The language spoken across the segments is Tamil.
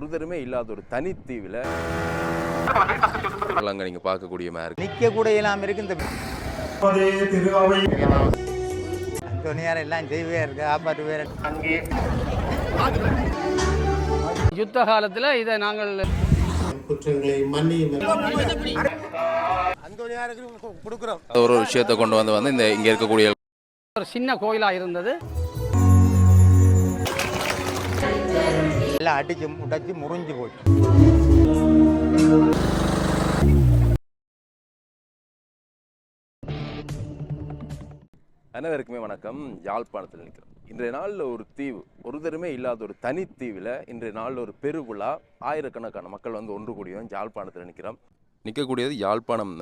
ஒருத்தருமே இல்லாத ஒரு தனித்தீவில் அங்கே நீங்கள் பார்க்கக்கூடிய மாதிரி இருக்கு. நிற்க கூட இல்லாமல் இருக்கு. இந்த துணியார் எல்லாம் செய்வே இருக்கு, ஆப்பாட்டு வேற. யுத்த காலத்தில் இதை நாங்கள் கொடுக்குறோம். ஒரு விஷயத்தை கொண்டு வந்து இந்த இங்கே இருக்கக்கூடிய ஒரு சின்ன கோயிலாக இருந்தது. எல்லாம் அடிச்சு உடைச்சு முறிஞ்சு போச்சு. அனைவருக்குமே வணக்கம். யாழ்ப்பாணத்தில் நிற்கிறோம். இன்றைய நாளில் ஒரு தீவு, ஒருத்தருமே இல்லாத ஒரு தனித்தீவில் இன்றைய நாளில் ஒரு பெருவிழா. ஆயிரக்கணக்கான மக்கள் வந்து ஒன்று கூடியும் யாழ்ப்பாணத்தில் நிற்கக்கூடியது யாழ்ப்பாணம்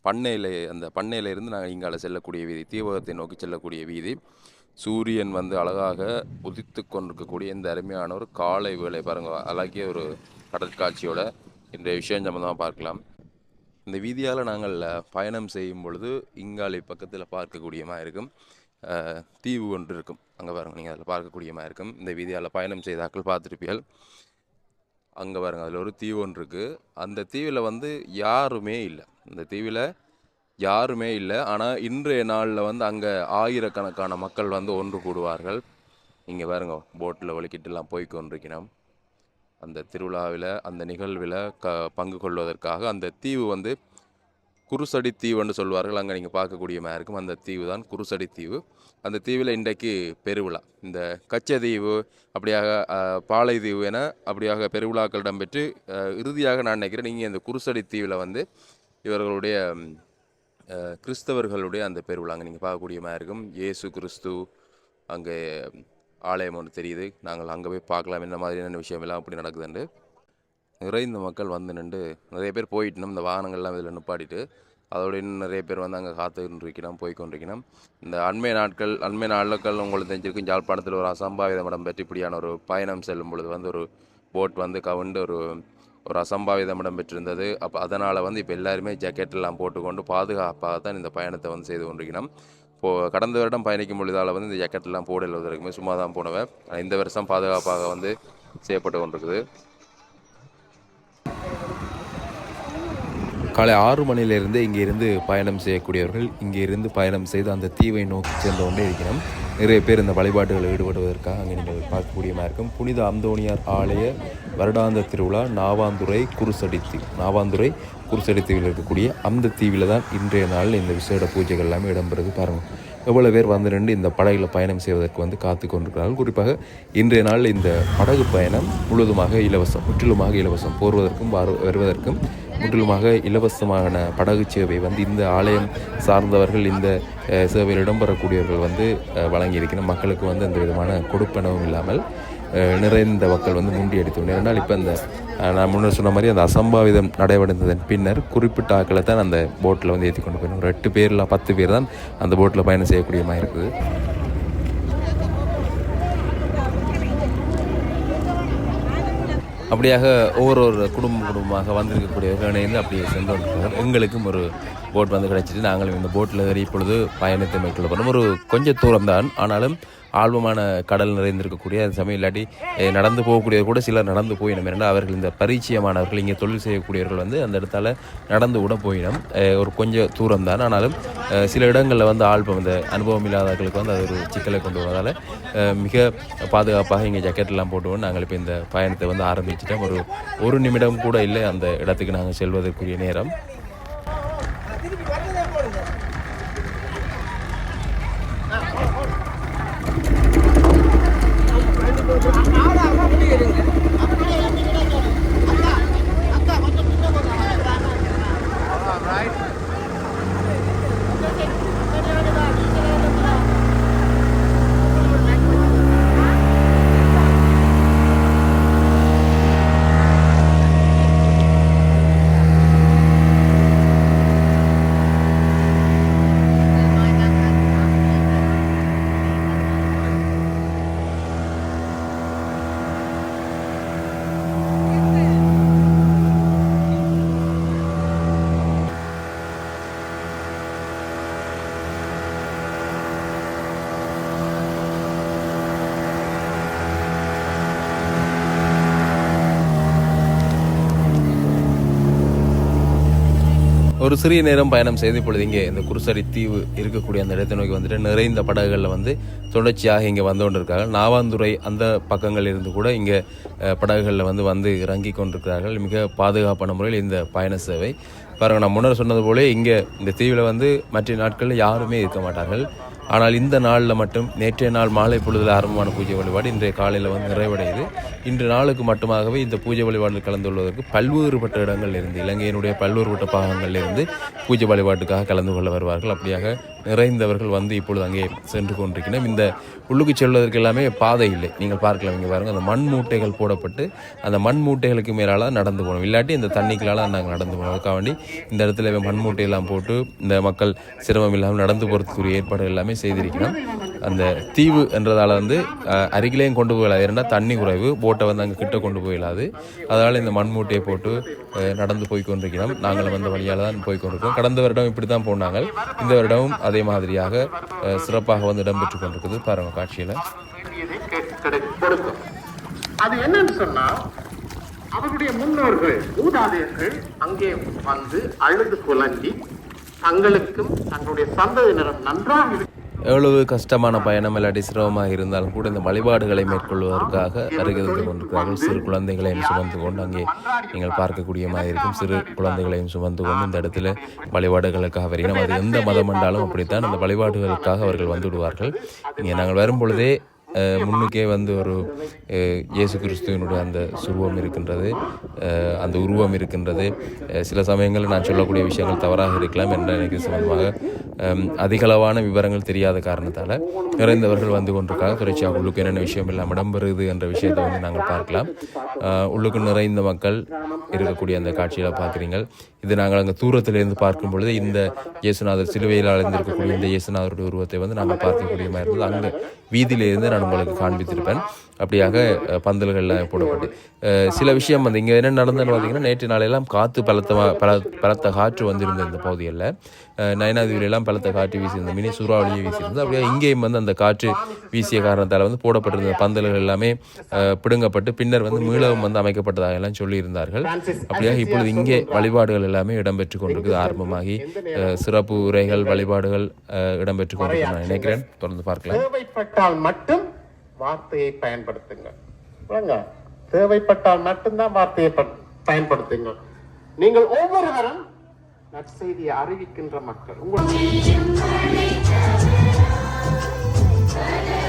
பண்ணையில். அந்த பண்ணையில் இருந்து நாங்கள் இங்கால செல்லக்கூடிய வீதி, தீவகத்தை நோக்கி செல்லக்கூடிய வீதி. சூரியன் வந்து அழகாக உதித்து கொண்டிருக்கக்கூடிய இந்த அருமையான ஒரு காலை வேலை பாருங்கள், அழகிய ஒரு கடற்காட்சியோட இன்றைய விஷயம் சம்பந்தமாக பார்க்கலாம். இந்த வீதியால் நாங்கள் பயணம் செய்யும் பொழுது இங்காலை பக்கத்தில் பார்க்கக்கூடியமாக இருக்கும் தீவு ஒன்று இருக்கும். அங்கே பாருங்கள், நீங்கள் அதில் பார்க்கக்கூடியமாக இருக்கும். இந்த வீதியால் பயணம் செய்தாக்கள் பார்த்துருப்பீர்கள். அங்கே பாருங்கள், அதில் ஒரு தீவு ஒன்று இருக்குது. அந்த தீவில் வந்து யாருமே இல்லை. இந்த தீவில் யாருமே இல்லை. ஆனால் இன்றைய நாளில் வந்து அங்கே ஆயிரக்கணக்கான மக்கள் வந்து ஒன்று கூடுவார்கள். இங்கே பாருங்க, போட்டில் ஒலிக்கிட்டுலாம் போய் கொண்டிருக்கிறோம். அந்த திருவிழாவில், அந்த நிகழ்வில் பங்கு கொள்வதற்காக அந்த தீவு வந்து குருசடி தீவுன்னு சொல்வார்கள். அங்கே நீங்கள் பார்க்கக்கூடிய மாதிரி இருக்கும். அந்த தீவு தான் குருசடி தீவு. அந்த தீவில் இன்றைக்கு பெருவிழா. இந்த கச்சதீவு, அப்படியாக பாலைதீவு என அப்படியாக பெருவிழாக்கள் இடம்பெற்று இறுதியாக நான் நினைக்கிறேன் நீங்கள் இந்த குருசடி தீவில் வந்து இவர்களுடைய கிறிஸ்தவர்களுடைய அந்த பெருவிழா அங்கே நீங்கள் பார்க்கக்கூடிய மாதிரி இருக்கும். இயேசு கிறிஸ்து அங்கே ஆலயம் ஒன்று தெரியுது. நாங்கள் அங்கே போய் பார்க்கலாம் என்ன மாதிரியான விஷயம் எல்லாம் அப்படி நடக்குதுண்டு. நிறைந்த மக்கள் வந்து நின்று, நிறைய பேர் போயிட்டு இந்த வாகனங்கள்லாம் இதில் நிப்பாட்டிட்டு அதோட இன்னும் நிறைய பேர் வந்து அங்கே காத்துக்கொண்டிருக்கணும், போய்கொண்டிருக்கணும். இந்த அண்மை நாட்கள் உங்களுக்கு தெரிஞ்சிருக்கும், யாழ்ப்பாணத்தில் ஒரு அசம்பாவிதம் இடம்பெற்று இப்படியான ஒரு பயணம் செல்லும் பொழுது வந்து ஒரு போட் வந்து கவுண்டு ஒரு அசம்பாவிதம் இடம்பெற்றிருந்தது. அப்போ அதனால் வந்து இப்போ எல்லாருமே ஜாக்கெட்டெல்லாம் போட்டுக்கொண்டு பாதுகாப்பாக தான் இந்த பயணத்தை வந்து செய்து கொண்டிருக்கணும். இப்போது கடந்த வருடம் பயணிக்கும் பொழுதால் வந்து இந்த ஜாக்கெட்டெல்லாம் போடல, வரைக்குமே சும்மா தான் போனவன். இந்த வருஷம் பாதுகாப்பாக வந்து செய்யப்பட்டு கொண்டிருக்குது. காலை 6 மணியிலிருந்து இங்கிருந்து பயணம் செய்யக்கூடியவர்கள் இங்கிருந்து பயணம் செய்து அந்த தீவை நோக்கி சென்று கொண்டே இருக்கிறோம். நிறைய பேர் இந்த வழிபாடுகளில் ஈடுபடுவதற்காக அங்கே நீங்கள் பார்க்கக்கூடியமாக இருக்கும். புனித அந்தோணியார் ஆலய வருடாந்த திருவிழா நாவாந்துறை குருசடி தீவில் இருக்கக்கூடிய அந்த தீவில் தான் இன்றைய நாளில் இந்த விசேட பூஜைகள் எல்லாமே இடம்பெறுது. பாருங்கள், எவ்வளோ பேர் வந்து நின்று இந்த படகில் பயணம் செய்வதற்கு வந்து காத்து கொண்டிருக்கிறார்கள். குறிப்பாக இன்றைய நாளில் இந்த படகு பயணம் முற்றிலுமாக இலவசம். போர்வதற்கும் வருவதற்கும் முற்றிலுமாக இலவசமான படகு சேவை வந்து இந்த ஆலயம் சார்ந்தவர்கள், இந்த சேவையில் இடம்பெறக்கூடியவர்கள் வந்து வழங்கியிருக்கிற மக்களுக்கு வந்து எந்த விதமான கொடுப்பனவும் இல்லாமல் நிறைந்த மக்கள் வந்து முண்டி அடித்தோம். இரண்டால் இப்போ இந்த நான் முன்னர் சொன்ன மாதிரி அந்த அசம்பாவிதம் நடைபெறுந்ததன் பின்னர் குறிப்பிட்ட ஆக்களை தான் அந்த போட்டில் வந்து ஏற்றி கொண்டு போயிடும். ஒரு 8 பேர் இல்லை 10 பேர் தான் அந்த போட்டில் பயணம் செய்யக்கூடிய மாதிரி இருக்குது. அப்படியாக ஒவ்வொரு குடும்பமாக வந்திருக்கக்கூடியவர்கள் இணைந்து அப்படியே சென்று கொண்டிருக்கிறார்கள். எங்களுக்கும் ஒரு போட் வந்து கிடைச்சிட்டு நாங்களும் இந்த போட்டில் ஏறி இப்பொழுது பயணத்தை மேற்கொள்ள போகிறோம். ஒரு கொஞ்சம் தூரம் தான், ஆனாலும் ஆழ்வமான கடல் நிறைந்திருக்கக்கூடிய அந்த சமயம் இல்லாட்டி நடந்து போகக்கூடியவர் கூட சிலர் நடந்து போயிடும். ஏன்னா அவர்கள் இந்த பரிச்சயமானவர்கள், இங்கே தொழில் செய்யக்கூடியவர்கள் வந்து அந்த இடத்தால் நடந்து கூட போயிடும். ஒரு கொஞ்சம் தூரம் தான், ஆனாலும் சில இடங்களில் வந்து ஆழ்வம், இந்த அனுபவம் இல்லாதவர்களுக்கு வந்து அது ஒரு சிக்கலை கொண்டு வருவதால் மிக பாதுகாப்பாக இங்கே ஜாக்கெட்லாம் போட்டுவோம். நாங்கள் இப்போ இந்த பயணத்தை வந்து ஆரம்பிச்சிட்டோம். ஒரு நிமிடம் கூட இல்லை அந்த இடத்துக்கு நாங்கள் செல்வதற்குரிய நேரம். ஒரு சிறிய நேரம் பயணம் செய்து இப்பொழுது இங்கே இந்த குருசடி தீவு இருக்கக்கூடிய அந்த இடத்தை நோக்கி வந்துட்டு நிறைந்த படகுகளில் வந்து தொடர்ச்சியாக இங்கே வந்து கொண்டிருக்காங்க. நாவாந்துறை அந்த பக்கங்கள் இருந்து கூட இங்கே படகுகளில் வந்து இறங்கி கொண்டிருக்கிறார்கள். மிக பாதுகாப்பான முறையில் இந்த பயண சேவை பாருங்கள். நான் முன்னர் சொன்னது போல இங்கே இந்த தீவில் வந்து மற்ற நாட்களில் யாருமே இருக்க மாட்டார்கள். ஆனால் இந்த நாளில் மட்டும் நேற்றைய நாள் மாலை பொழுதில் ஆரம்பமான பூஜை வழிபாடு இன்றைய காலையில் வந்து நிறைவடையுது. இன்று நாளுக்கு மட்டுமாகவே இந்த பூஜை வழிபாட்டில் கலந்து கொள்வதற்கு பல்வேறுபட்ட இடங்கள் இருந்து இலங்கையினுடைய பல்வேறுபட்ட பாகங்களில் இருந்து பூஜை வழிபாட்டுக்காக கலந்து கொள்ள வருவார்கள். அப்படியாக நிறைந்தவர்கள் வந்து இப்பொழுது அங்கே சென்று கொண்டிருக்கிறோம். இந்த உள்ளுக்கு செல்வதற்கு எல்லாமே பாதை இல்லை. நீங்கள் பார்க்கலாம், இங்கே பாருங்கள், அந்த மண் மூட்டைகள் போடப்பட்டு அந்த மண் மூட்டைகளுக்கு மேலால் நடந்து போகணும். இல்லாட்டி இந்த தண்ணிக்களால் நாங்கள் நடந்து போகணும். அதுக்காக வேண்டி இந்த இடத்துல மண் மூட்டையெல்லாம் போட்டு இந்த மக்கள் சிரமம் இல்லாமல் நடந்து போகிறதுக்குரிய ஏற்பாடு எல்லாமே செய்திருக்கிறோம். அந்த தீவு என்றதால் வந்து அருகிலேயும் கொண்டு போயிடாது. ஏன்னா தண்ணி குறைவு, போட்டை வந்து அங்கே கிட்ட கொண்டு போயிடாது. அதனால் இந்த மண் மூட்டையை போட்டு நடந்து போய் கொண்டிருக்கிறோம். நாங்களும் அந்த வழியால் தான் போய் கொண்டிருக்கோம். கடந்த வருடம் இப்படி தான் போனாங்க. இந்த வருடமும் அதே மாதிரியாக சிறப்பாக வந்து இடம்பெற்று கொண்டிருக்குது. பாருங்க காட்சியில். அது என்னன்னு சொன்னா, அவருடைய முன்னோர்கள் மூதாதையர்கள் அங்கே வந்து அழுது குலங்கி தங்களுக்கும் தங்களுடைய சந்ததியினரும் நன்றாக எவ்வளவு கஷ்டமான பயணம் இல்லாட்டி சிரமமாக இருந்தாலும் கூட இந்த வழிபாடுகளை மேற்கொள்வதற்காக அருகிருந்து கொண்டிருக்கிறார்கள். சிறு குழந்தைகளையும் சுமந்து கொண்டு அங்கே நீங்கள் பார்க்கக்கூடிய மாதிரி இருக்கும். சிறு குழந்தைகளையும் சுமந்து கொண்டு இந்த இடத்துல வழிபாடுகளுக்காக வருகிறோம். அது எந்த மதம் என்றாலும் அப்படித்தான் அந்த வழிபாடுகளுக்காக அவர்கள் வந்து விடுவார்கள். இங்கே நாங்கள் வரும்பொழுதே முன்னுக்கே வந்து ஒரு இயேசு கிறிஸ்துவனுடைய அந்த சுருவம் இருக்கின்றது, அந்த உருவம் இருக்கின்றது. சில சமயங்களில் நான் சொல்லக்கூடிய விஷயங்கள் தவறாக இருக்கலாம் என்ற எனக்கு சம்பந்தமாக அதிகளவான விவரங்கள் தெரியாத காரணத்தால் நிறைந்தவர்கள் வந்து கொண்டிருக்காங்க. தொடர்ச்சியாக உள்ளுக்கு என்னென்ன விஷயம் எல்லாம் இடம்பெறுது என்ற விஷயத்தை வந்து நாங்கள் பார்க்கலாம். உள்ளுக்கு நிறைந்த மக்கள் இருக்கக்கூடிய அந்த காட்சியில் பார்க்குறீங்க. இது நாங்கள் அங்கே தூரத்திலிருந்து பார்க்கும் பொழுது இந்த இயேசுநாதர் சிலுவையில் அடைந்திருக்கக்கூடிய இந்த இயேசுநாதருடைய உருவத்தை வந்து நாங்கள் பார்க்கக்கூடிய மாதிரி இருந்தது. அங்கே வீதியிலிருந்து நான் உங்களுக்கு காண்பித்திருப்பேன். அப்படியாக பந்தல்கள்லாம் போடப்பட்டு சில விஷயம் வந்து இங்கே என்ன நடந்ததுன்னு பார்த்தீங்கன்னா, நேற்று நாளெல்லாம் காற்று பலத்த காற்று வந்திருந்த இந்த பகுதிகளில் நயனாதீவிலெல்லாம் பலத்த காற்று வீசியிருந்த மினி சூறாவளியை வீசியிருந்தது. அப்படியே இங்கேயும் வந்து அந்த காற்று வீசிய காரணத்தால் வந்து போடப்பட்டிருந்த பந்தல்கள் எல்லாமே பிடுங்கப்பட்டு பின்னர் வந்து மீளவும் வந்து அமைக்கப்பட்டதாக எல்லாம் சொல்லியிருந்தார்கள். அப்படியாக இப்பொழுது இங்கே வழிபாடுகள் எல்லாமே இடம்பெற்று கொண்டிருக்குது. ஆரம்பமாகி சிறப்பு உரைகள் வழிபாடுகள் இடம்பெற்று கொண்டிருக்கு நான் நினைக்கிறேன். தொடர்ந்து பார்க்கலாம். தேவைப்பட்டால் மட்டும் வார்த்தையை பயன்படுத்துங்கள். தேவைப்பட்டால் மட்டும்தான் வார்த்தையை பயன்படுத்துங்கள். நீங்கள் ஒவ்வொருவரும் நற்செய்தியை அறிவிக்கின்ற மக்கள். Amen.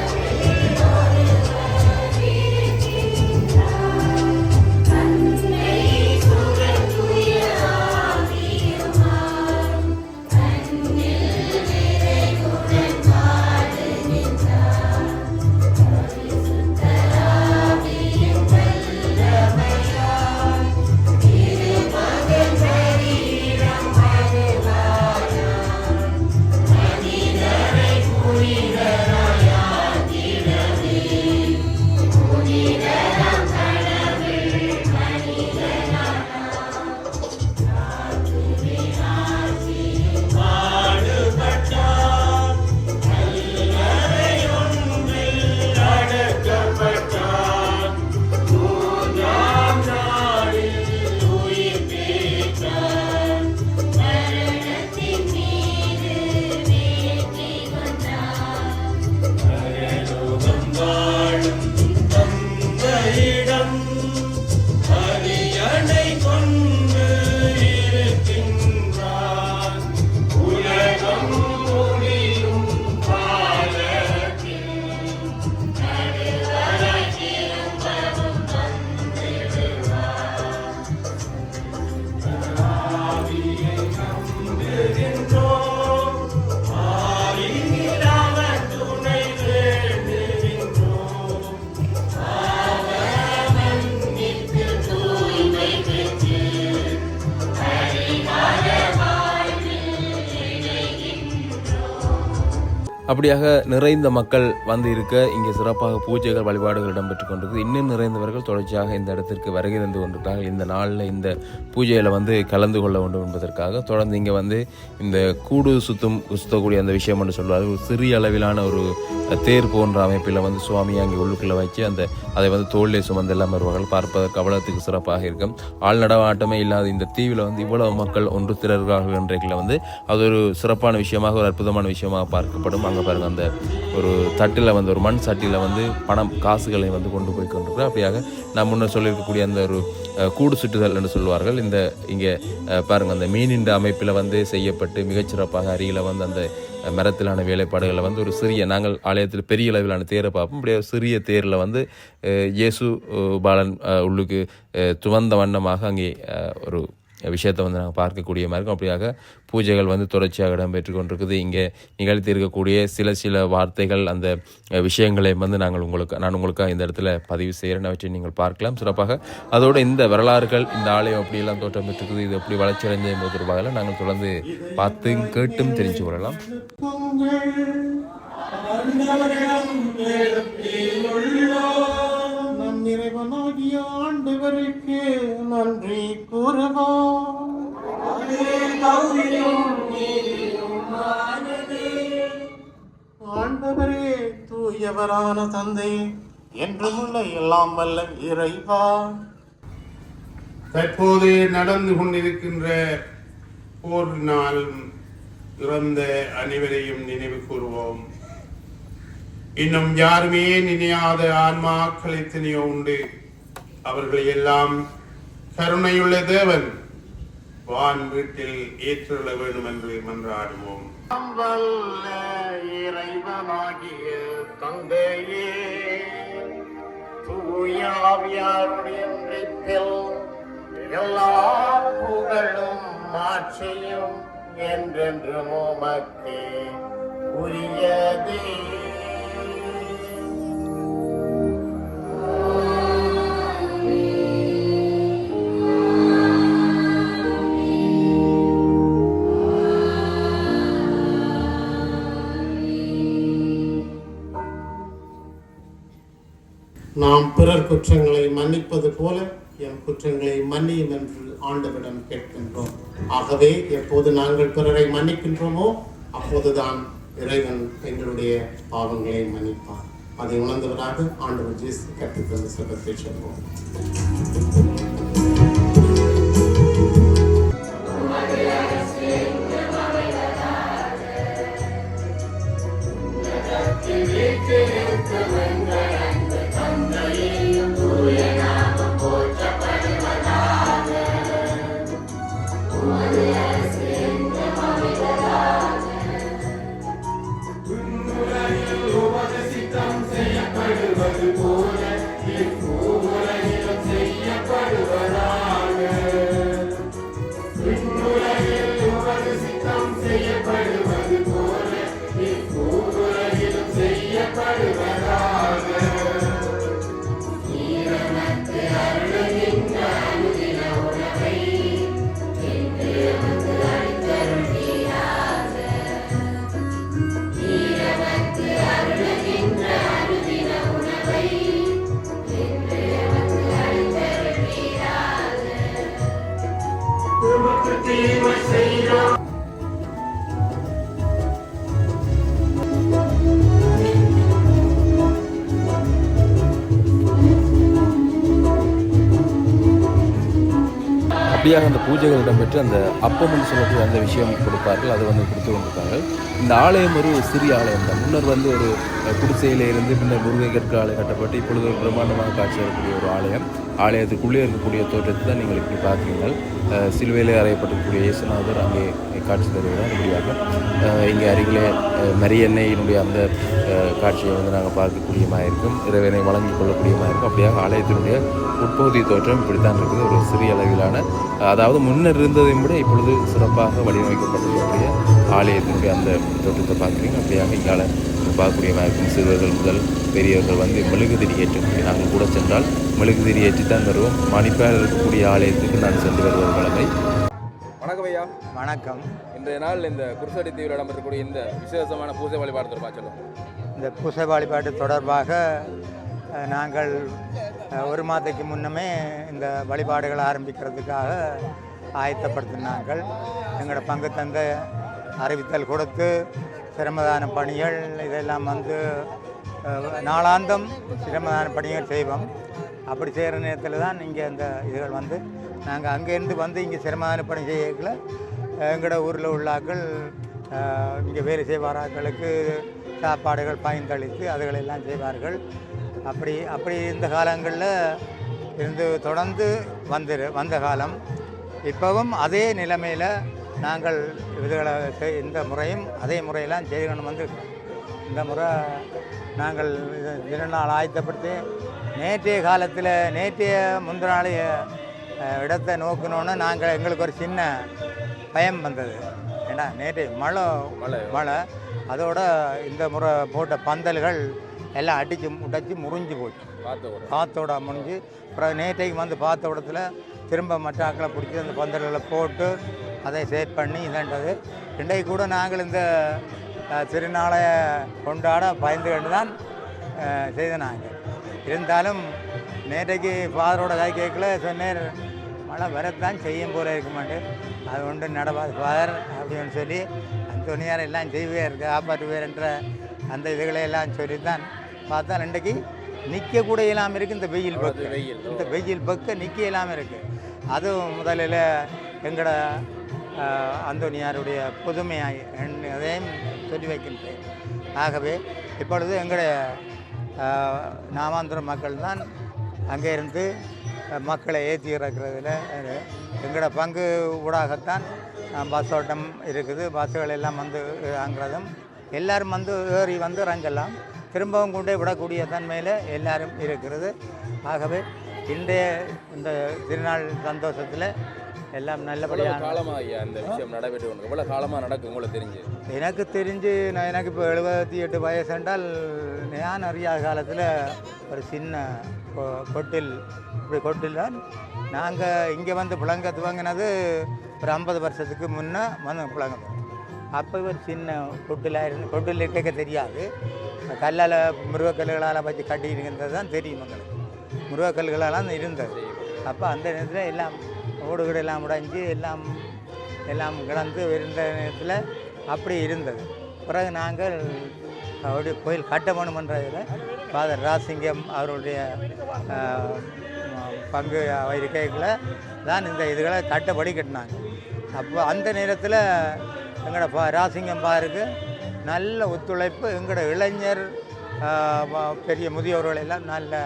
அப்படியாக நிறைந்த மக்கள் வந்து இருக்க இங்கே சிறப்பாக பூஜைகள் வழிபாடுகள் இடம்பெற்று கொண்டிருக்கு. இன்னும் நிறைந்தவர்கள் தொடர்ச்சியாக இந்த இடத்திற்கு வருகை தந்து கொண்டிருக்கிறார்கள். இந்த நாளில் இந்த பூஜையில் வந்து கலந்து கொள்ள வேண்டும் என்பதற்காக தொடர்ந்து இங்கே வந்து இந்த கூடு சுத்தக்கூடிய அந்த விஷயம் என்று சொல்வார்கள். ஒரு சிறிய அளவிலான ஒரு தேர் போன்ற அமைப்பில் வந்து சுவாமியை அங்கே உள்ளுக்குள்ளே வச்சு அதை வந்து தோளிலே சுமந்து எல்லாம் வருவார்கள். பார்ப்பதற்கு அவ்வளோத்துக்கு சிறப்பாக இருக்கும். ஆள் நடமாட்டமே இல்லாத இந்த தீவில் வந்து இவ்வளவு மக்கள் ஒன்று திரர்கள் என்றைக்குள்ள வந்து அது ஒரு சிறப்பான விஷயமாக, ஒரு அற்புதமான விஷயமாக பார்க்கப்படும். அங்கே பாருங்க, அந்த ஒரு தட்டில் வந்து ஒரு மண் சட்டியில் வந்து பணம் காசுகளை வந்து கொண்டு போய் கொண்டிருக்கிறோம். அப்படியாக நான் முன்னர் சொல்லியிருக்கக்கூடிய அந்த ஒரு கூடு சுட்டுதல் என்று சொல்வார்கள். இந்த இங்கே பாருங்கள், அந்த மீனின் அமைப்பில் வந்து செய்யப்பட்டு மிகச்சிறப்பாக அருகில் வந்து அந்த மரத்திலான வேலைப்பாடுகளை வந்து ஒரு சிறிய, நாங்கள் ஆலயத்தில் பெரிய அளவிலான தேரை பார்ப்போம். அப்படியே சிறிய தேரில் வந்து இயேசு பாலன் உள்ளுக்கு துவந்த வண்ணமாக அங்கே ஒரு விஷயத்தை வந்து நாங்கள் பார்க்கக்கூடிய மாதிரி இருக்கும். அப்படியாக பூஜைகள் வந்து தொடர்ச்சியாக இடம்பெற்று கொண்டிருக்குது. இங்கே நிகழ்த்தி இருக்கக்கூடிய சில வார்த்தைகள், அந்த விஷயங்களை வந்து நான் உங்களுக்காக இந்த இடத்துல பதிவு செய்கிறேன். அவற்றை நீங்கள் பார்க்கலாம் சிறப்பாக. அதோடு இந்த வரலாறுகள், இந்த ஆலயம் அப்படியெல்லாம் தோற்றம் பெற்றிருக்குது, இது எப்படி வளர்ச்சி அடைஞ்ச என்பது தொடர்பாக நாங்கள் தொடர்ந்து பார்த்தும் கேட்டும் தெரிஞ்சு கொள்ளலாம். நம் இறைவனாகிய ஆண்டவருக்கு நன்றி கூறுவோம். ஆண்டவரே, தூயவரான தந்தை, என்றுமுள்ள எல்லாம் வல்ல இறைவா, தற்போது நடந்து கொண்டிருக்கின்ற போரினால் இறந்த அனைவரையும் நினைவு கூறுவோம். இன்னும் யாருமே நினையாத ஆன்மாக்கள் எத்தனையோ உண்டு. அவர்களை எல்லாம் கருணையுள்ள தேவன் வான் வீட்டில் ஏற்றுள்ள வேண்டும் என்று மன்றாடுவோம். இறைவனாகிய தந்தையே, தூய ஆவியாருடைய ஒன்றிப்பில் எல்லா புகழும் மாட்சியும் என்றென்றும் உமக்கே உரியதே. நாம் பிறர் குற்றங்களை மன்னிப்பது போல என் குற்றங்களை மன்னியும் என்று ஆண்டவரிடம் கேட்கின்றோம். ஆகவே எப்போது நாங்கள் பிறரை மன்னிக்கின்றோமோ அப்போதுதான் இறைவன் எங்களுடைய பாவங்களை மன்னிப்பார். அதை உணர்ந்தவராக ஆண்டவர் இயேசு கற்பித்த செல்வத்தை சொல்வோம். அப்படியாக அந்த பூஜைகள் இடம்பெற்று அந்த அப்பம் என்று சொல்லக்கூடிய அந்த விஷயம் கொடுப்பார்கள். அதை வந்து கொடுத்து கொண்டிருக்கார்கள். இந்த ஆலயம் ஒரு சிறிய ஆலயம் தான். முன்னர் வந்து ஒரு குடிசையிலே இருந்து பின்னர் முருகை கற்காலை கட்டப்பட்டு இப்பொழுது ஒரு பிரம்மாண்டமாக காட்சி வரக்கூடிய ஒரு ஆலயம். ஆலயத்துக்குள்ளே இருக்கக்கூடிய தோற்றத்தை தான் நீங்கள் இப்படி பார்க்கிறீர்கள். சிலுவையிலே அறையப்பட்டிருக்கக்கூடிய இயேசுநாதர் அங்கே காட்சி தருகிறார். இப்படியாக இங்கே அருகிலே மரியன்னையினுடைய அந்த காட்சியை வந்து நாங்கள் பார்க்கக்கூடியமாக இருக்கும். இறைவனை வழங்கிக் கொள்ளக்கூடியமாக இருக்கும். அப்படியாக ஆலயத்தினுடைய உட்பகுதி தோற்றம் இப்படித்தான் இருக்குது. ஒரு சிறிய அளவிலான, அதாவது முன்னர் இருந்ததை விட இப்பொழுது சிறப்பாக வடிவமைக்கப்பட்டிருக்கக்கூடிய ஆலயத்தினுடைய அந்த தோற்றத்தை பார்க்குறீங்க. அப்படியாக இங்கால பார்க்கக்கூடியமாக இருக்கும். சிறுவர்கள் முதல் பெரியவர்கள் வந்து மெழுகுதிரி ஏற்றக்கூடிய, நாங்கள் கூட சென்றால் மெழுகுதிரி ஏற்றித்தான் வருவோம். மணிப்பால் இருக்கக்கூடிய ஆலயத்துக்கு நான் சென்று வருவது வழமை. வணக்கம் ஐயா. ஐயா. வணக்கம். இன்றைய நாள் இந்த குருசடி தீவில் இடம்பெறக்கூடிய இந்த விசேஷமான பூஜை வழிபாடு தொடர்பாக சொல்லுவோம். இந்த பூசை வழிபாட்டு தொடர்பாக நாங்கள் ஒரு மாதத்துக்கு முன்னமே இந்த வழிபாடுகளை ஆரம்பிக்கிறதுக்காக ஆயத்தப்படுத்தினாங்கள். எங்களோட பங்கு தந்த அறிவித்தல் கொடுத்து சிரமதான பணிகள் இதெல்லாம் வந்து நாளாந்தம் சிரமதான பணிகள் செய்வோம். அப்படி செய்கிற நேரத்தில் தான் இங்கே அந்த இதுகள் வந்து நாங்கள் அங்கேருந்து வந்து இங்கே சிரமதான பணி செய்யல எங்களோட ஊரில் உள்ளாக்கள் இங்கே வேலை செய்வார்களுக்கு சாப்பாடுகள் பயந்தளித்து அதுகளெல்லாம் செய்வார்கள். அப்படி இந்த காலங்களில் இருந்து தொடர்ந்து வந்த காலம். இப்போவும் அதே நிலைமையில் நாங்கள் இதுகளை இந்த முறையும் அதே முறையெல்லாம் செய்யணும் வந்து இந்த முறை நாங்கள் திருநாள் ஆயத்தப்படுத்தி நேற்றைய முந்தின நாள் இடத்தை நோக்கணுன்னு நாங்கள் எங்களுக்கு ஒரு சின்ன பயம் வந்தது. ஏன்னா நேற்று மழை அதோட இந்த முறை போட்ட பந்தல்கள் எல்லாம் உடைச்சி முறிஞ்சு போச்சு. காற்றோட முடிஞ்சு அப்புறம் நேற்றைக்கு வந்து பார்த்த இடத்துல திரும்ப மற்ற ஆக்களை பிடிச்சி அந்த பந்தல்களை போட்டு அதை சேட் பண்ணி இதன்றது. இன்றைக்கு கூட நாங்கள் இந்த திருநாளை கொண்டாட பயந்து கண்டு தான் செய்த நாங்கள். இருந்தாலும் நேற்றைக்கு ஃபாதரோட கை கேட்கல சொன்னேன், மழை வரத்தான் செய்யும் போல இருக்க மாட்டேன், அது ஒன்று நடவாது ஃபாதர் அப்படின்னு சொல்லி அந்தோனியார் எல்லாம் செய்வார் காப்பாற்றுவார்ன்ற அந்த இதுகளை எல்லாம் சொல்லி தான் பார்த்தா இன்றைக்கு நிற்க கூட இல்லாமல் இருக்குது. இந்த வெயில் பக்க நிற்க இல்லாமல் இருக்குது. அதுவும் முதலில் எங்களோட அந்தோனியாருடைய புதுமையாய் அதையும் சொல்லி வைக்கின்றேன். ஆகவே இப்பொழுது எங்களுடைய நாமாந்திர மக்கள் தான் அங்கே இருந்து மக்களை ஏற்றி இறக்குறதுல எங்களோட பங்கு ஊடாகத்தான் பஸ் ஓட்டம் இருக்குது. பஸ்ஸுகள் எல்லாம் வந்து இறங்குறதும் எல்லோரும் வந்து ஏறி வந்து இறங்கலாம், திரும்பவும் கொண்டே விடக்கூடிய தன்மையில் எல்லாரும் இருக்கிறது. ஆகவே இன்றைய இந்த திருநாள் சந்தோஷத்தில் எல்லாம் நல்லபடியாக காலமாக இந்த விஷயம் நடைபெற்று எவ்வளோ காலமாக நடக்கும் உங்களுக்கு தெரிஞ்சு? எனக்கு தெரிஞ்சு எனக்கு இப்போ 78 வயசு என்றால் நான் அறியாத காலத்தில் ஒரு சின்ன கொட்டில் தான் நாங்கள் இங்கே வந்து புழங்க துவங்கினது ஒரு 50 வருஷத்துக்கு முன்னே வந்து புழங்க. அப்போ ஒரு சின்ன கொட்டில் இருக்க தெரியாது. கல்லால் முருகக்கல்லுகளால் வச்சு கட்டியிருக்கிறது தான் தெரியும் எங்களுக்கு. முருகக்கல்லுகளால் இருந்தது. அப்போ அந்த நேரத்தில் எல்லாம் ஓடுகீடு எல்லாம் உடைஞ்சி எல்லாம் கிடந்து இருந்த நேரத்தில் அப்படி இருந்தது. பிறகு நாங்கள் அவருடைய கோயில் கட்டமணுமன்றதில் ஃபாதர் ராசிங்கம் அவருடைய பங்கு இருக்கைகளை தான் இந்த இதுகளை கட்டப்படி கட்டினாங்க. அப்போ அந்த நேரத்தில் எங்களோட ராசிங்கம் பாருக்கு நல்ல ஒத்துழைப்பு, எங்களோட இளைஞர் பெரிய முதியோர்கள் எல்லாம் நல்ல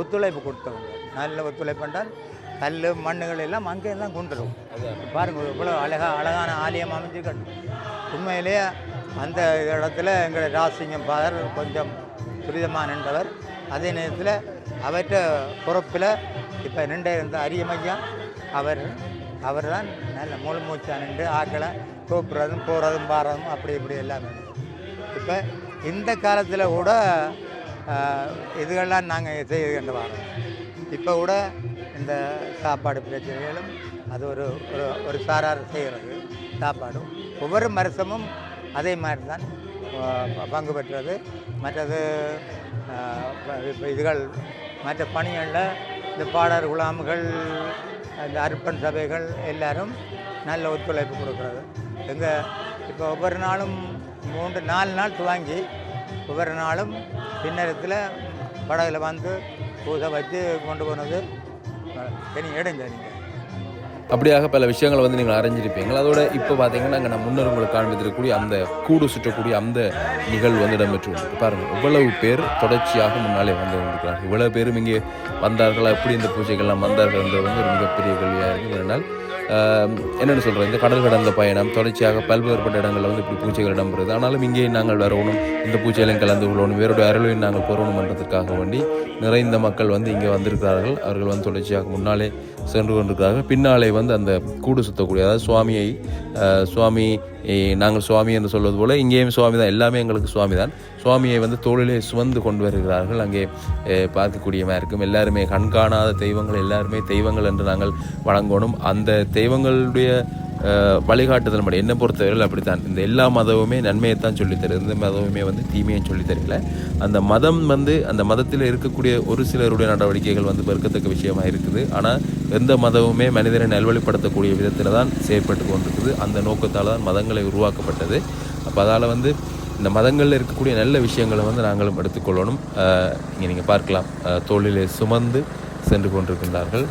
ஒத்துழைப்பு கொடுத்தவங்க. நல்ல ஒத்துழைப்பு என்றால் கல் மண்ணுகள் எல்லாம் அங்கே தான் கொண்டு வரும். பாருங்கள் இவ்வளோ அழகான ஆலயம் அமைஞ்சுக்கணும். உண்மையிலேயே அந்த இடத்துல எங்கள் ராசிங்கம் ஃபாதர் கொஞ்சம் துரிதமாக நின்றவர். அதே நேரத்தில் அவற்ற பொறுப்பில் இப்போ நின்ற இருந்த அரியமையா அவர் தான் நல்ல முழு மூச்சாக நின்று ஆக்களை கூப்பிட்றதும் போகிறதும் பாடுறதும் அப்படி இப்படி எல்லாமே. இப்போ இந்த காலத்தில் கூட இதுகள்லாம் நாங்கள் செய்து கொண்டு வரோம். இப்போ கூட இந்த சாப்பாடு பிரச்சனைகளும் அது ஒரு சாரார் செய்கிறது. சாப்பாடும் ஒவ்வொரு வருஷமும் அதே மாதிரி தான் பங்கு பெற்றது. மற்றது இதுகள் மற்ற பணிகளில் இந்த பாடர் குழாம்கள் இந்த அர்ப்பன் சபைகள் எல்லாரும் நல்ல ஒத்துழைப்பு கொடுக்குறது. எங்கள் இப்போ ஒவ்வொரு நாளும் 3-4 நாள் துவங்கி ஒவ்வொரு நாளும் பின்னரத்தில் படகுல வந்து பூஜை வச்சு கொண்டு போனது எடுங்க. நீங்கள் அப்படியாக பல விஷயங்களை வந்து நீங்கள் அறிஞ்சிருப்பீங்க. அதோட இப்போ பார்த்தீங்கன்னா நாங்கள் முன்னர் உங்களுக்கு காண்பித்திருக்கக்கூடிய அந்த கூடு சுற்றக்கூடிய அந்த நிகழ்வு வந்து இடம்பெற்று பாருங்கள். இவ்வளவு பேர் தொடர்ச்சியாக முன்னாலே வந்து கொண்டிருக்கிறார்கள். இவ்வளவு பேரும் இங்கே வந்தார்களா, எப்படி இந்த பூஜைகள்லாம் வந்தார்கள் என்றது வந்து ஒரு மிகப்பெரிய கேள்வியாக இருக்குது. ஏனால் என்னென்னு சொல்கிறேன், இந்த கடல் கடந்த பயணம் தொடர்ச்சியாக பல்வேறுபட்ட இடங்களில் வந்து இப்படி பூஜைகள் இடம்பெறுது. ஆனாலும் இங்கே நாங்கள் வரணும், இந்த பூஜையிலும் கலந்து கொள்ளணும், வேறுடைய அருளையும் நாங்கள் பெறணும் என்றதுக்காக வேண்டி நிறைந்த மக்கள் வந்து இங்கே வந்திருக்கிறார்கள். அவர்கள் வந்து தொடர்ச்சியாக முன்னாலே சென்று கொண்டிருக்கிறார்கள். பின்னாலே வந்து அந்த கூடு சுத்தக்கூடிய, அதாவது சுவாமி நாங்கள் சுவாமி என்று சொல்வது போல் இங்கேயும் சுவாமி தான், எல்லாமே எங்களுக்கு சுவாமி தான். சுவாமியை வந்து தோளிலே சுமந்து கொண்டு வருகிறார்கள். அங்கே பார்க்கக்கூடியமாக இருக்கும். எல்லாருமே கண்காணாத தெய்வங்கள், எல்லாருமே தெய்வங்கள் என்று நாங்கள் வழங்கணும். அந்த தெய்வங்களுடைய வழிகாட்டுதல் மட்டும் என்னை பொறுத்தவரையில் அப்படித்தான். இந்த எல்லா மதமுமே நன்மையைத்தான் சொல்லித்தருது, எந்த மதமுமே வந்து தீமையும் சொல்லித்தரல. அந்த மதம் வந்து அந்த மதத்தில் இருக்கக்கூடிய ஒரு சிலருடைய நடவடிக்கைகள் வந்து வெறுக்கத்தக்க விஷயமாக இருக்குது. ஆனால் எந்த மதமுமே மனிதனை நல்வழிப்படுத்தக்கூடிய விதத்தில் தான் செயற்பட்டு கொண்டிருக்குது. அந்த நோக்கத்தால் தான் மதங்களை உருவாக்கப்பட்டது. அப்போ அதால் வந்து இந்த மதங்களில் இருக்கக்கூடிய நல்ல விஷயங்களை வந்து நாங்களும் எடுத்துக்கொள்ளணும். இங்கே நீங்கள் பார்க்கலாம், தோளிலே சுமந்து சென்று கொண்டிருக்கின்றார்கள்.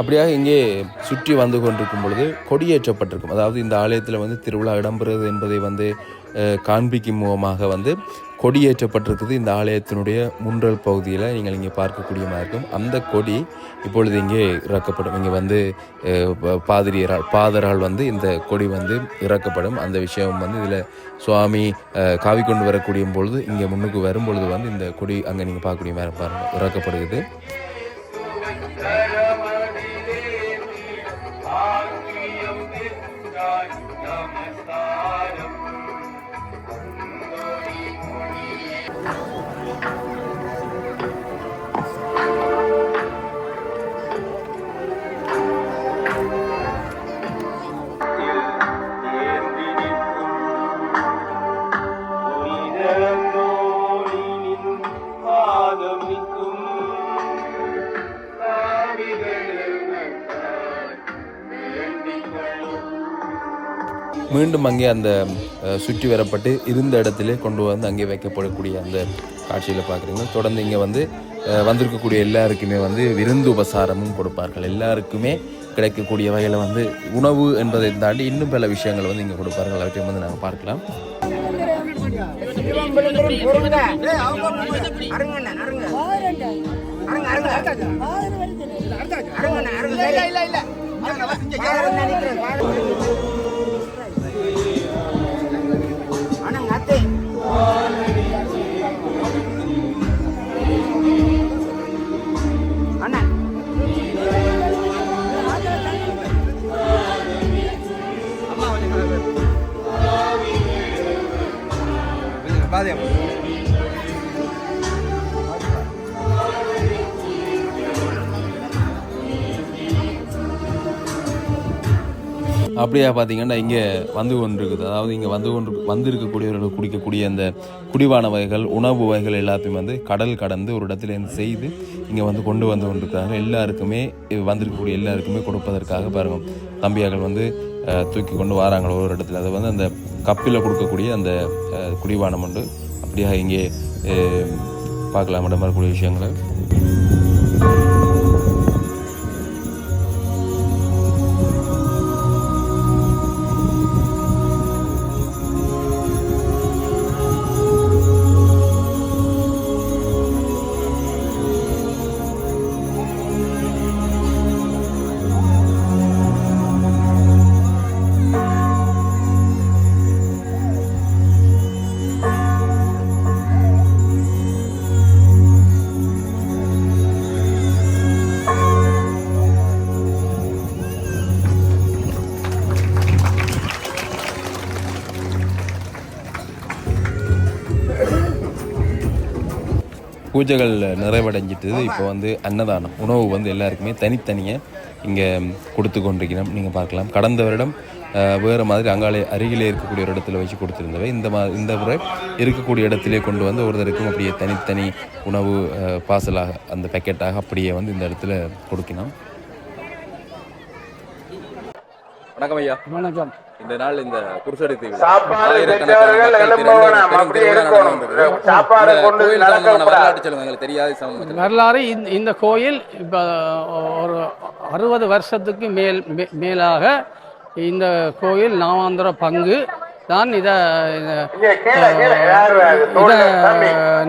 அப்படியாக இங்கே சுற்றி வந்து கொண்டிருக்கும் பொழுது கொடியேற்றப்பட்டிருக்கும். அதாவது இந்த ஆலயத்தில் வந்து திருவிழா இடம்பெறுவது என்பதை வந்து காண்பிக்கும் முகமாக வந்து கொடியேற்றப்பட்டிருக்குது. இந்த ஆலயத்தினுடைய முன்றல் பகுதியில் நீங்கள் இங்கே பார்க்கக்கூடியமாக இருக்கும். அந்த கொடி இப்பொழுது இங்கே இறக்கப்படும். இங்கே வந்து பாதரால் வந்து இந்த கொடி வந்து இறக்கப்படும். அந்த விஷயம் வந்து இதில் சுவாமி காவி கொண்டு வரக்கூடிய பொழுது இங்கே முன்னுக்கு வரும் பொழுது வந்து இந்த கொடி அங்கே நீங்கள் பார்க்கக்கூடிய மாதிரி பாருங்கள் இறக்கப்படுகிறது. மீண்டும் அங்கே அந்த சுற்றி வரப்பட்டு இருந்த இடத்திலே கொண்டு வந்து அங்கே வைக்கப்படக்கூடிய அந்த காட்சியில் பார்க்குறீங்க. தொடர்ந்து இங்கே வந்து வந்திருக்கக்கூடிய எல்லாருக்குமே வந்து விருந்து உபசாரமும் கொடுப்பார்கள். எல்லாருக்குமே கிடைக்கக்கூடிய வகையில் வந்து உணவு என்பதை தாண்டி இன்னும் பல விஷயங்கள் வந்து இங்கே கொடுப்பார்கள். அவற்றையும் வந்து நாங்கள் பார்க்கலாம். அப்படியா பார்த்தீங்கன்னா இங்கே வந்து கொண்டிருக்குது. அதாவது இங்கே வந்திருக்கக்கூடியவர்கள் குடிக்கக்கூடிய அந்த குடிபான வகைகள், உணவு வகைகள் எல்லாத்தையும் வந்து கடல் கடந்து ஒரு இடத்துல செய்து இங்கே வந்து கொண்டு வந்து கொண்டிருக்கிறாங்க. எல்லாருக்குமே வந்திருக்கக்கூடிய எல்லாருக்குமே கொடுப்பதற்காக பாருங்கள், தம்பியாக்கள் வந்து தூக்கி கொண்டு வராங்க ஒரு இடத்துல. அதை வந்து அந்த கப்பில் கொடுக்கக்கூடிய அந்த குடிபானம் உண்டு. அப்படியாக இங்கே பார்க்கலாம் இடம் வரக்கூடிய விஷயங்களை. பூஜைகள் நிறைவடைஞ்சிட்டது. இப்போ வந்து அன்னதானம் உணவு வந்து எல்லாருக்குமே தனித்தனியாக இங்கே கொடுத்து கொண்டிருக்கிறோம். நீங்கள் பார்க்கலாம், கடந்த வருடம் வேறு மாதிரி அங்காலே அருகிலே இருக்கக்கூடிய ஒரு இடத்துல வச்சு கொடுத்துருந்தவை இந்த முறை இருக்கக்கூடிய இடத்திலே கொண்டு வந்து ஒருத்தருக்கும் அப்படியே தனித்தனி உணவு பார்சலாக அந்த பேக்கெட்டாக அப்படியே வந்து இந்த இடத்துல கொடுக்கணும். வணக்கம் ஐயா. வணக்கம். இந்த நாள் இந்த குருசடி தீவில் வரலாறு இந்த கோயில் இப்போ ஒரு 60 வருஷத்துக்கு மேலாக இந்த கோயில் நாமாந்திர பங்கு தான் இதை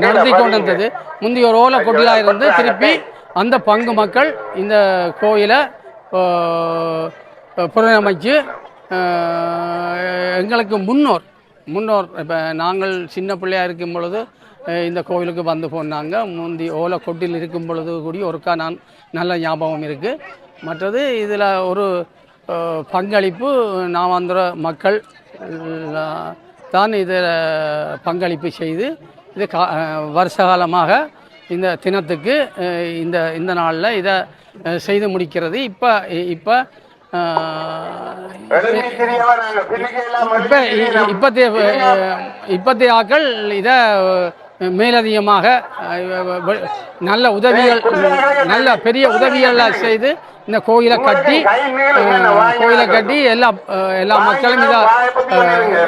நடத்தி கொண்டிருந்தது. முந்தைய ஒரு ஓலை கொட்டிலாக இருந்து திருப்பி அந்த பங்கு மக்கள் இந்த கோயிலை புனரமைச்சு எங்களுக்கு முன்னோர் இப்போ நாங்கள் சின்ன பிள்ளையாக இருக்கும் பொழுது இந்த கோவிலுக்கு வந்து போனாங்க. முந்தி ஓலை கொட்டில் இருக்கும் பொழுது கூடி ஒருக்கா நான் நல்ல ஞாபகம் இருக்குது. மற்றது இதில் ஒரு பங்களிப்பு நாமாந்திர மக்கள் தான் இதில் பங்களிப்பு செய்து இது வருஷ காலமாக இந்த தினத்துக்கு இந்த நாளில் இதை செய்து முடிக்கிறது. இப்போ இப்பத்தைய ஆக்கள் இதை மேலதிகமாக நல்ல பெரிய உதவிகள் செய்து இந்த கோயிலை கட்டி எல்லா மக்களும்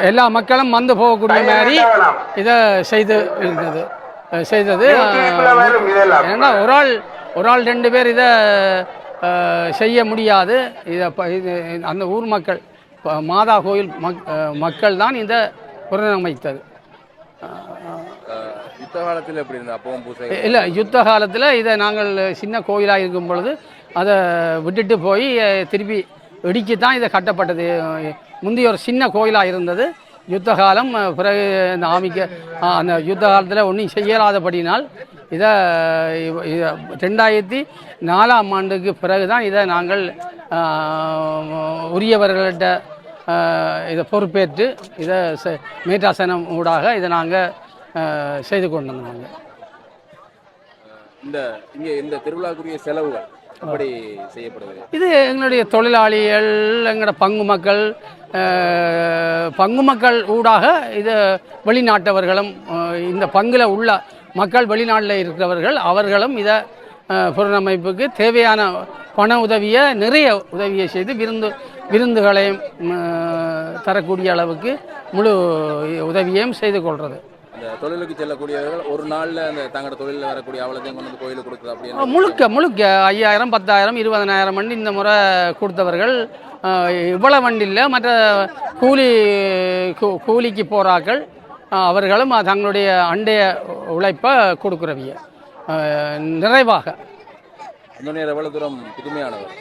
எல்லா மக்களும் வந்து போகக்கூடிய மாதிரி இதை செய்தது. ஏன்னா ஒரு ஆள் 2 பேர் இதை செய்ய முடியாது. இது அந்த ஊர் மக்கள் மாதா கோயில் மக்கள் தான் இதை புனரமைத்தது. யுத்த காலத்தில் எப்படி இருந்தால் அப்பவும் பூசை இல்லை, யுத்த காலத்தில் இதை நாங்கள் சின்ன கோயிலாக இருக்கும் பொழுது அதை விட்டுட்டு போய் திருப்பி இடிச்சு தான் இதை கட்டப்பட்டது. முந்தைய ஒரு சின்ன கோயிலாக இருந்தது. யுத்த காலம் பிறகு அந்த யுத்த காலத்தில் ஒன்றும் செய்யலாதபடினால் இதை 2004ஆம் ஆண்டுக்கு பிறகு தான் இதை நாங்கள் உரியவர்கள்ட்ட இதை பொறுப்பேற்று இதை மேட்டாசனம் ஊடாக இதை நாங்கள் செய்து கொண்டு வந்தோம். இந்த திருவிழாக்குரிய செலவுகள் எப்படி செய்யப்படுது? இது எங்களுடைய தொழிலாளிகள், எங்களோட பங்கு மக்கள் ஊடாக இது வெளிநாட்டவர்களும் இந்த பங்கில் உள்ள மக்கள் வெளிநாட்டில் இருக்கிறவர்கள் அவர்களும் இதை புனரமைப்புக்கு தேவையான பண நிறைய உதவியை செய்து விருந்துகளையும் தரக்கூடிய அளவுக்கு முழு உதவியையும் செய்து கொள்வது. இந்த தொழிலுக்கு செல்லக்கூடியவர்கள் ஒரு நாளில் அந்த தங்களோட தொழிலில் வரக்கூடிய அவ்வளோத்தையும் கொண்டு வந்து கோயிலுக்கு கொடுக்குது அப்படின்னு முழுக்க 5000, 10,000, 20,000 வண்டி இந்த முறை கொடுத்தவர்கள். இவ்வளவு வண்டி இல்லை, மற்ற கூலிக்கு போகிறார்கள் அவர்களும் தங்களுடைய அண்டைய உழைப்பை கொடுக்குறவிய நிறைவாக. எவ்வளவு தூரம் புதுமையானவர்?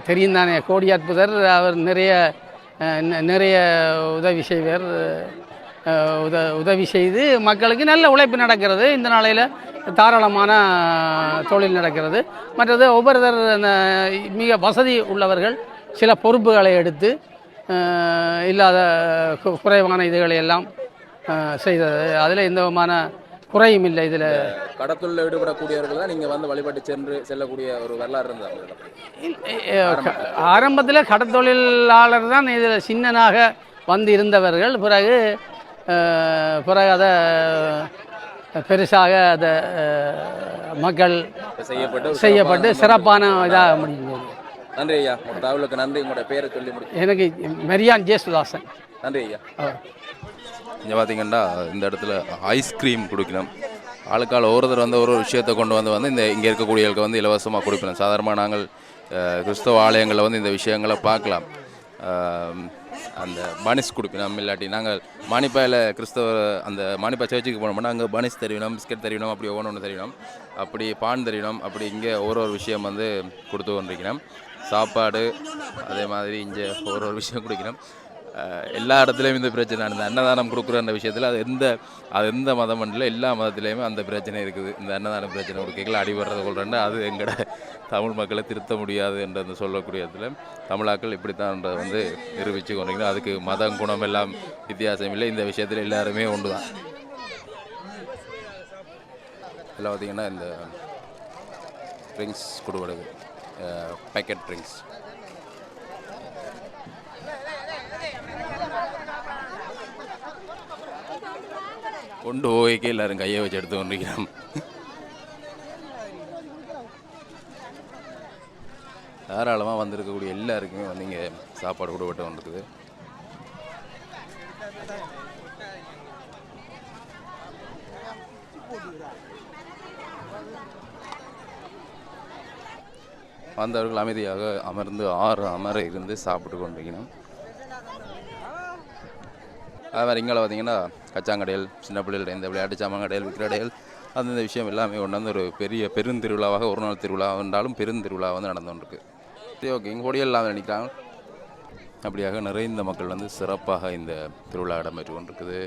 தெரியும் தானே, கோடி அற்புதர். அவர் நிறைய உதவி செய்வார். உதவி செய்து மக்களுக்கு நல்ல உழைப்பு நடக்கிறது. இந்த நாளையில் தாராளமான தொழில் நடக்கிறது. மற்றது ஒவ்வொருத்தர் மிக வசதி உள்ளவர்கள் சில பொறுப்புகளை எடுத்து இல்லாத குறைவான இதுகளை எல்லாம் செய்தது. அதில் எந்த விதமான குறையும் இல்லை. இதில் கடத்தொழில் ஈடுபடக்கூடியவர்கள் தான் நீங்கள் வந்து வழிபட்டு செல்லக்கூடிய ஒரு வரலாறு இருந்தாங்க. ஆரம்பத்தில் கடத்தொழிலாளர் தான் இதில் சின்னனாக வந்து இருந்தவர்கள். பிறகு அதை பெருசாக அதை மக்கள் செய்யப்பட்டு சிறப்பான இதாக முடியும். நன்றி ஐயா, உங்களோட தகவலுக்கு நன்றி. உங்களோட பேரை சொல்லி முடியும். எனக்கு மெரியான் ஜேசுதாசன். நன்றி ஐயா. இங்கே பார்த்தீங்கன்னா இந்த இடத்துல ஐஸ்கிரீம் கொடுக்கணும். ஆளுக்கால் ஒருத்தர் வந்து ஒரு விஷயத்தை கொண்டு வந்து இங்கே இருக்கக்கூடியவர்களுக்கு வந்து இலவசமாக கொடுக்கணும். சாதாரணமாக நாங்கள் கிறிஸ்தவ ஆலயங்களில் வந்து இந்த விஷயங்களை பார்க்கலாம். அந்த பனிஸ் கொடுக்கணும். இல்லாட்டி நாங்கள் மானிப்பாயில் கிறிஸ்தவ அந்த மானிப்பா சர்ச்சுக்கு போனோம்னா அங்கே பனிஸ் தெரியணும், பிஸ்கட் தெரியணும், அப்படி ஒவ்வொன்று தெரியணும், அப்படி பான் தெரியணும். அப்படி இங்கே ஒரு விஷயம் வந்து கொடுத்து கொண்டிருக்கணும். சாப்பாடு அதே மாதிரி இங்கே ஒரு விஷயம் கொடுக்கணும். எல்லா இடத்துலையும் இந்த பிரச்சனை. அந்த அன்னதானம் கொடுக்குற அந்த விஷயத்தில் அது எந்த மதம் இல்லை, எல்லா மதத்துலேயுமே அந்த பிரச்சனை இருக்குது. இந்த அன்னதான பிரச்சனை கொடுக்கல அடிபடுறது கொள்றேன்னா அது எங்களோட தமிழ் மக்களை திருத்த முடியாது என்ற சொல்லக்கூடிய இடத்துல தமிழாக்கள் இப்படித்தான்ன்றதை வந்து நிரூபித்து கொண்டிருக்கணும். அதுக்கு மதம் குணம் எல்லாம் வித்தியாசம் இல்லை. இந்த விஷயத்தில் எல்லாருமே ஒன்று தான். எல்லாம் பார்த்திங்கன்னா இந்த ட்ரிங்க்ஸ் கொடுக்கறது, பேக்கெட் ட்ரிங்க்ஸ். கொண்டு போய்க்கே எல்லாரும் கையை வச்சு எடுத்து கொண்டிருக்கிறோம். தாராளமாக வந்திருக்கக்கூடிய எல்லாருக்குமே வந்து இங்கே சாப்பாடு கூட விட்டு வந்துருக்குது. வந்தவர்கள் அமைதியாக அமர்ந்து அமர இருந்து சாப்பிட்டு கொண்டிருக்கணும். அது மாதிரி இங்கே பார்த்தீங்கன்னா கச்சாங்கடைகள், சின்ன பிள்ளைகள் இந்த விளையாட்டு சாமான் கடைகள், விற்கிற கடைகள், அந்த விஷயம் எல்லாமே கொண்டு வந்து ஒரு பெரிய பெருந்திருவிழாவாக ஒரு நாள் திருவிழா என்றாலும் பெருந்திருவிழா வந்து நடந்து கொண்டிருக்கு. சரி, ஓகே, இங்கே கொடியெல்லாம் இல்லாமல் நினைக்கிறாங்க. அப்படியாக நிறைந்த மக்கள் வந்து சிறப்பாக இந்த திருவிழா இடம்பெற்று கொண்டிருக்குது.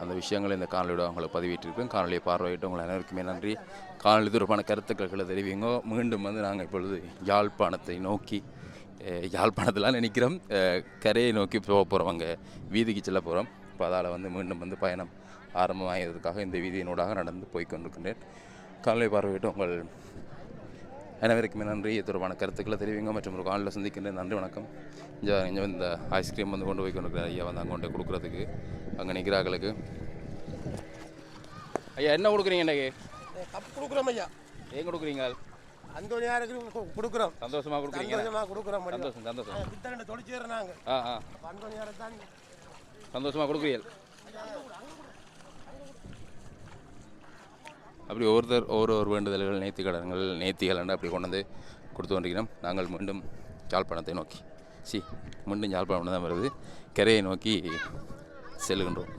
அந்த விஷயங்களை இந்த காணொலியோட அவங்களை பதிவிட்டிருக்கோம். காணொலியை பார்வையிட்டு உங்களை அனைவருக்குமே நன்றி. காணொலி தொடர்பான கருத்துக்களை தெரிவிங்க. மீண்டும் வந்து நாங்கள் இப்பொழுது யாழ்ப்பாணத்தை நோக்கி, யாழ்ப்பாணத்தில் நினைக்கிறோம், கரையை நோக்கி போக போகிறோம். அங்கே வீதிக்கு செல்ல போகிறோம். இப்போ அதால் வந்து மீண்டும் வந்து பயணம் ஆரம்பமாகிறதுக்காக இந்த வீதியினூடாக நடந்து போய்கொண்டிருக்கின்றேன். காணொலியை பார்வையிட்டு உங்கள் அனைவருக்குமே நன்றி. தொடர்பான கருத்துக்களை தெரிவிங்க. மற்றும் ஒரு காணொலியில் சந்திக்கின்றேன். நன்றி, வணக்கம். இங்கே இந்த ஐஸ்கிரீம் வந்து கொண்டு போய் கொண்டிருக்கிறேன். ஐயா வந்து அங்கே கொண்டு கொடுக்குறதுக்கு அங்கே நிற்கிறார்களுக்கு. ஐயா என்ன கொடுக்குறீங்க? இன்றைக்கு கப் கொடுக்குறோம் ஐயா. ஏன் கொடுக்குறீங்க? அந்தோனியாருக்கு கொடுக்குறோம். சந்தோஷமாக கொடுக்குறீங்க? சந்தோஷமாக கொடுக்குறோம். சந்தோஷம். வித்தரண்டு தொழிற்சேர்றாங்க. அந்தோனியாரை தான் சந்தோஷமாக கொடுக்குறீர்கள். அப்படி ஒவ்வொரு வேண்டுதல்கள், நேர்த்திகள் அப்படி கொண்டு வந்து கொடுத்து கொண்டிருக்கிறோம். நாங்கள் மீண்டும் யாழ்ப்பாணத்தை நோக்கி மீண்டும் யாழ்ப்பாணம் தான் வருது, கரையை நோக்கி செல்லுகின்றோம்.